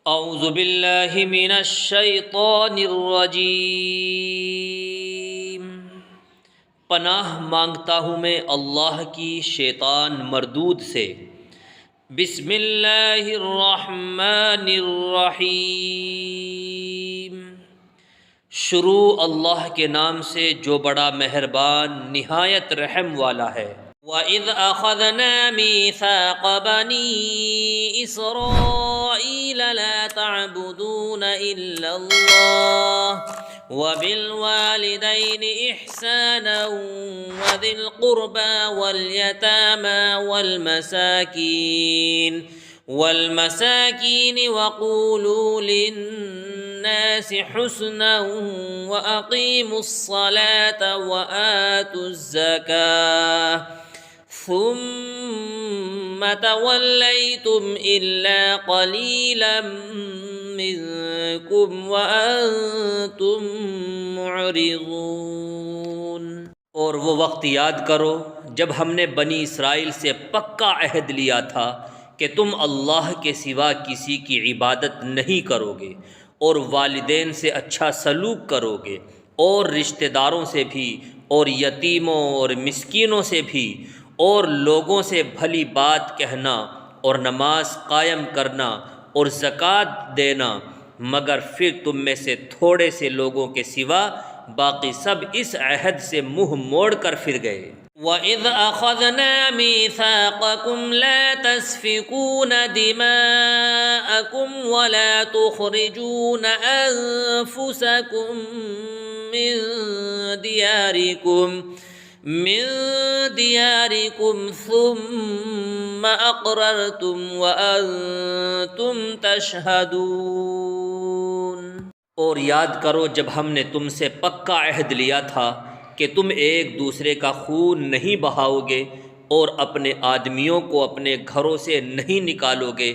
اعوذ باللہ من الشیطان الرجیم، پناہ مانگتا ہوں میں اللہ کی شیطان مردود سے۔ بسم اللہ الرحمن الرحیم، شروع اللہ کے نام سے جو بڑا مہربان نہایت رحم والا ہے۔ وَإِذْ أَخَذْنَا مِيثَاقَ بَنِي إِسْرَائِيلَ لَا تَعْبُدُونَ إِلَّا اللَّهَ وَبِالْوَالِدَيْنِ إِحْسَانًا وَذِي الْقُرْبَى وَالْيَتَامَى وَالْمَسَاكِينِ وَقُولُوا لِلنَّاسِ حُسْنًا وَأَقِيمُوا الصَّلَاةَ وَآتُوا الزَّكَاةَ ثم توليتم إلا قليلا منكم وأنتم معرضون۔ اور وہ وقت یاد کرو جب ہم نے بنی اسرائیل سے پکا عہد لیا تھا کہ تم اللہ کے سوا کسی کی عبادت نہیں کرو گے، اور والدین سے اچھا سلوک کرو گے، اور رشتہ داروں سے بھی، اور یتیموں اور مسکینوں سے بھی، اور لوگوں سے بھلی بات کہنا، اور نماز قائم کرنا، اور زکوٰۃ دینا، مگر پھر تم میں سے تھوڑے سے لوگوں کے سوا باقی سب اس عہد سے منہ موڑ کر پھر گئے۔ وَإِذْ أَخَذْنَا مِيثَاقَكُمْ لَا تَسْفِكُونَ دِمَاءَكُمْ وَلَا تُخْرِجُونَ أَنفُسَكُم من دياركم ثم أقررتم وأنتم تشهدون۔ اور یاد کرو جب ہم نے تم سے پکا عہد لیا تھا کہ تم ایک دوسرے کا خون نہیں بہاؤ گے، اور اپنے آدمیوں کو اپنے گھروں سے نہیں نکالو گے،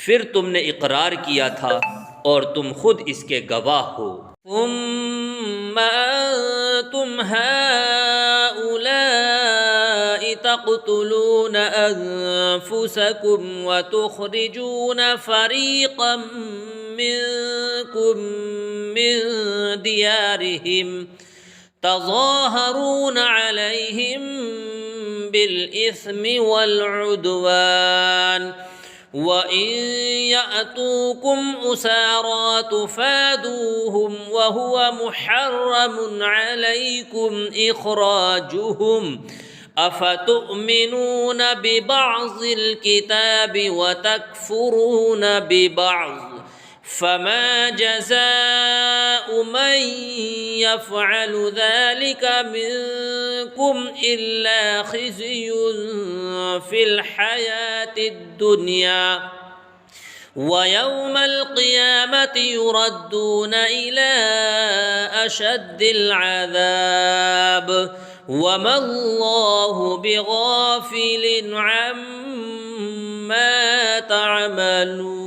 پھر تم نے اقرار کیا تھا اور تم خود اس کے گواہ ہو۔ ثم أنتم هؤلاء تقتلون أنفسكم وتخرجون فريقا منكم من ديارهم تظاهرون عليهم بالإثم والعدوان وَإِن يَأْتُوكُمْ أُسَارَىٰ تُفَادُوهُمْ وَهُوَ مُحَرَّمٌ عَلَيْكُمْ إِخْرَاجُهُمْ أَفَتُؤْمِنُونَ بِبَعْضِ الْكِتَابِ وَتَكْفُرُونَ بِبَعْضٍ فَمَا جَزَاءُ مَن يَفْعَلُ ذَلِكَ مِنكُمْ إِلَّا خِزْيٌ فِي الْحَيَاةِ الدُّنْيَا وَيَوْمَ الْقِيَامَةِ يُرَدُّونَ إِلَىٰ أَشَدِّ الْعَذَابِ وَمَا اللَّهُ بِغَافِلٍ عَمَّا تَعْمَلُونَ۔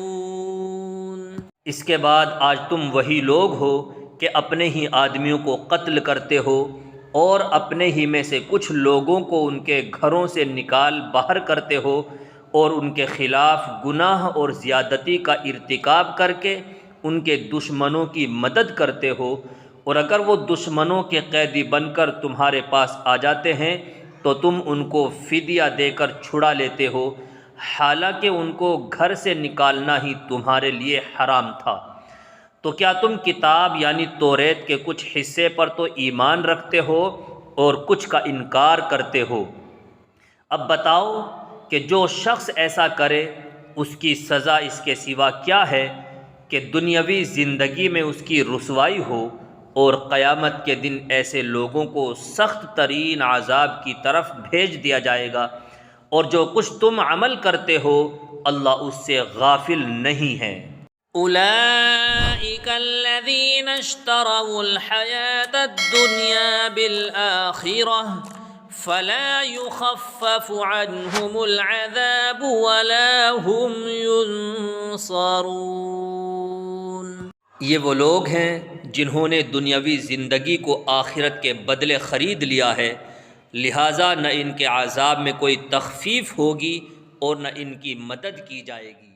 اس کے بعد آج تم وہی لوگ ہو کہ اپنے ہی آدمیوں کو قتل کرتے ہو، اور اپنے ہی میں سے کچھ لوگوں کو ان کے گھروں سے نکال باہر کرتے ہو، اور ان کے خلاف گناہ اور زیادتی کا ارتکاب کر کے ان کے دشمنوں کی مدد کرتے ہو، اور اگر وہ دشمنوں کے قیدی بن کر تمہارے پاس آ جاتے ہیں تو تم ان کو فدیہ دے کر چھڑا لیتے ہو، حالانکہ ان کو گھر سے نکالنا ہی تمہارے لیے حرام تھا۔ تو کیا تم کتاب یعنی توریت کے کچھ حصے پر تو ایمان رکھتے ہو اور کچھ کا انکار کرتے ہو؟ اب بتاؤ کہ جو شخص ایسا کرے اس کی سزا اس کے سوا کیا ہے کہ دنیاوی زندگی میں اس کی رسوائی ہو، اور قیامت کے دن ایسے لوگوں کو سخت ترین عذاب کی طرف بھیج دیا جائے گا، اور جو کچھ تم عمل کرتے ہو اللہ اس سے غافل نہیں ہے۔ اولئک الذین اشتروا الحیاة الدنیا بالآخرہ فلا يخفف عنهم العذاب ولا هم ينصرون۔ یہ وہ لوگ ہیں جنہوں نے دنیاوی زندگی کو آخرت کے بدلے خرید لیا ہے، لہٰذا نہ ان کے عذاب میں کوئی تخفیف ہوگی اور نہ ان کی مدد کی جائے گی۔